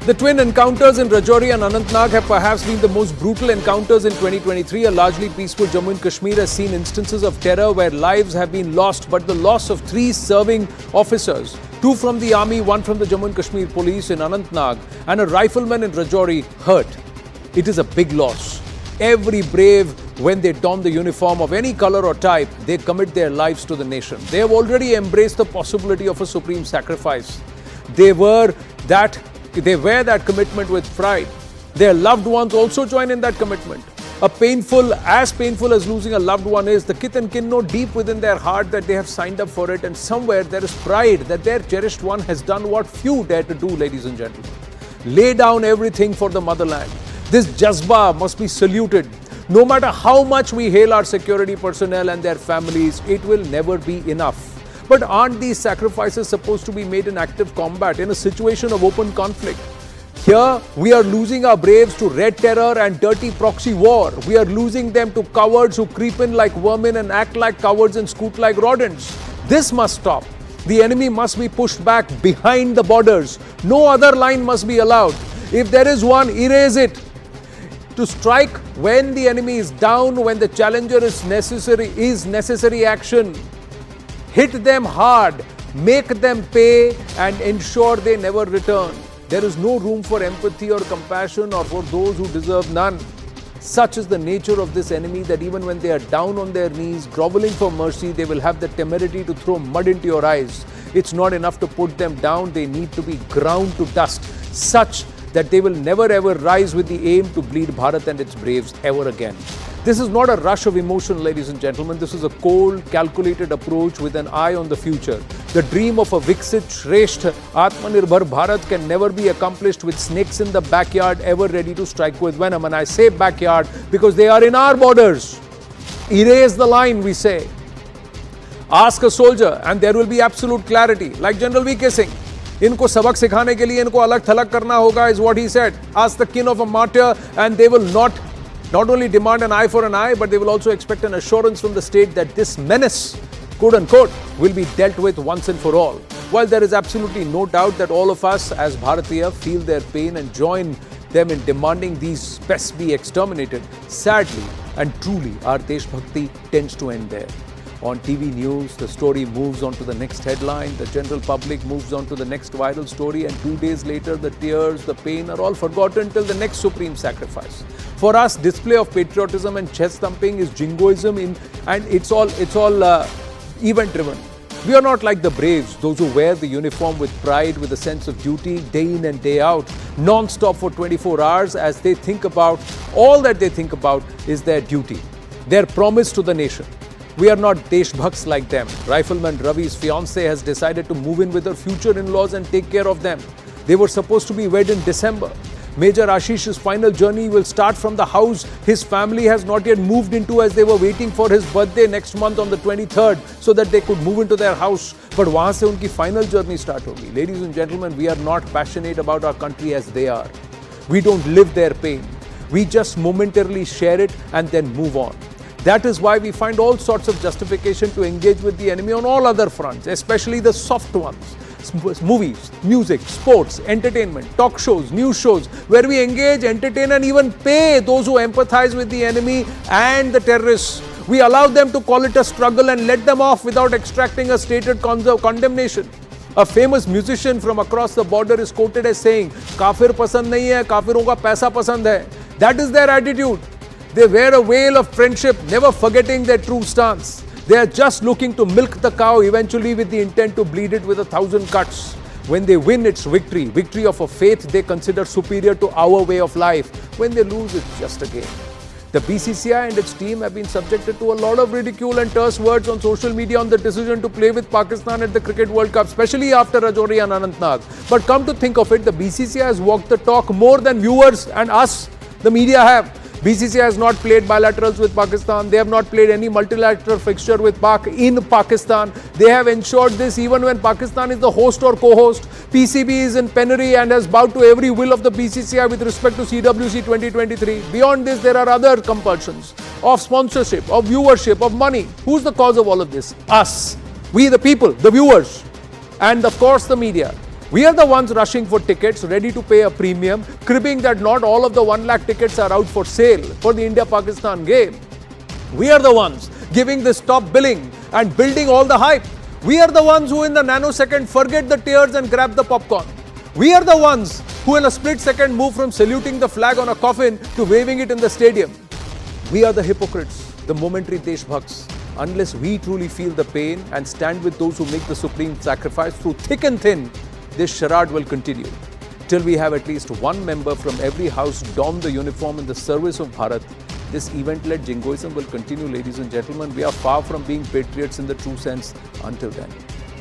The twin encounters in Rajouri and Anantnag have perhaps been the most brutal encounters in 2023. A largely peaceful Jammu and Kashmir has seen instances of terror where lives have been lost, but the loss of 3 serving officers, 2 from the army, 1 from the Jammu and Kashmir police in Anantnag, and a rifleman in Rajouri hurt. It is a big loss. Every brave, when they don the uniform of any color or type, they commit their lives to the nation. They have already embraced the possibility of a supreme sacrifice. They wear that commitment with pride. Their loved ones also join in that commitment. As painful as losing a loved one is, the kith and kin know deep within their heart that they have signed up for it, and somewhere there is pride that their cherished one has done what few dare to do, ladies and gentlemen. Lay down everything for the motherland. This jazba must be saluted. No matter how much we hail our security personnel and their families, it will never be enough. But aren't these sacrifices supposed to be made in active combat, in a situation of open conflict? Here, we are losing our braves to red terror and dirty proxy war. We are losing them to cowards who creep in like vermin and act like cowards and scoot like rodents. This must stop. The enemy must be pushed back behind the borders. No other line must be allowed. If there is one, erase it. To strike when the enemy is down, when the challenger is necessary action. Hit them hard, make them pay, and ensure they never return. There is no room for empathy or compassion or for those who deserve none. Such is the nature of this enemy that even when they are down on their knees, groveling for mercy, they will have the temerity to throw mud into your eyes. It's not enough to put them down, they need to be ground to dust, such that they will never ever rise with the aim to bleed Bharat and its braves ever again. This is not a rush of emotion, ladies and gentlemen. This is a cold, calculated approach with an eye on the future. The dream of a Viksit, Shresth, Atmanirbhar Bharat can never be accomplished with snakes in the backyard ever ready to strike with venom. And I say backyard because they are in our borders. Erase the line, we say. Ask a soldier and there will be absolute clarity. Like General V.K. Singh. इनको सबक सिखाने के लिए इनको अलग थलग करना होगा is what he said. Ask the kin of a martyr and they will not only demand an eye for an eye, but they will also expect an assurance from the state that this menace, quote unquote, will be dealt with once and for all. While there is absolutely no doubt that all of us as Bharatiya feel their pain and join them in demanding these pests be exterminated, sadly and truly our Desh Bhakti tends to end there. On TV news, the story moves on to the next headline, the general public moves on to the next viral story, and 2 days later, the tears, the pain are all forgotten till the next supreme sacrifice. For us, display of patriotism and chest thumping is jingoism, and it's all event-driven. We are not like the braves, those who wear the uniform with pride, with a sense of duty, day in and day out, non-stop for 24 hours, as they think about, all that they think about is their duty, their promise to the nation. We are not Deshbhaks like them. Rifleman Ravi's fiancée has decided to move in with her future in-laws and take care of them. They were supposed to be wed in December. Major Ashish's final journey will start from the house his family has not yet moved into, as they were waiting for his birthday next month on the 23rd so that they could move into their house. But wahan se unki final journey start hogi. Ladies and gentlemen, we are not passionate about our country as they are. We don't live their pain. We just momentarily share it and then move on. That is why we find all sorts of justification to engage with the enemy on all other fronts, especially the soft ones. Movies, music, sports, entertainment, talk shows, news shows, where we engage, entertain and even pay those who empathize with the enemy and the terrorists. We allow them to call it a struggle and let them off without extracting a stated condemnation. A famous musician from across the border is quoted as saying, "Kafir pasand nahi hai, kafiron ka paisa pasand hai." That is their attitude. They wear a veil of friendship, never forgetting their true stance. They are just looking to milk the cow eventually with the intent to bleed it with 1,000 cuts. When they win, it's victory of a faith they consider superior to our way of life. When they lose, it's just a game. The BCCI and its team have been subjected to a lot of ridicule and terse words on social media on the decision to play with Pakistan at the Cricket World Cup, especially after Rajouri and Anantnag. But come to think of it, the BCCI has walked the talk more than viewers and us, the media, have. BCCI has not played bilaterals with Pakistan. They have not played any multilateral fixture with Pak in Pakistan. They have ensured this even when Pakistan is the host or co-host. PCB is in penury and has bowed to every will of the BCCI with respect to CWC 2023. Beyond this, there are other compulsions of sponsorship, of viewership, of money. Who's the cause of all of this? Us. We the people, the viewers. And of course the media. We are the ones rushing for tickets, ready to pay a premium, cribbing that not all of the 1 lakh tickets are out for sale for the India-Pakistan game. We are the ones giving this top billing and building all the hype. We are the ones who in the nanosecond forget the tears and grab the popcorn. We are the ones who in a split second move from saluting the flag on a coffin to waving it in the stadium. We are the hypocrites, the momentary Deshbhakts. Unless we truly feel the pain and stand with those who make the supreme sacrifice through thick and thin, this charade will continue. Till we have at least one member from every house don the uniform in the service of Bharat, this event-led jingoism will continue, ladies and gentlemen. We are far from being patriots in the true sense until then.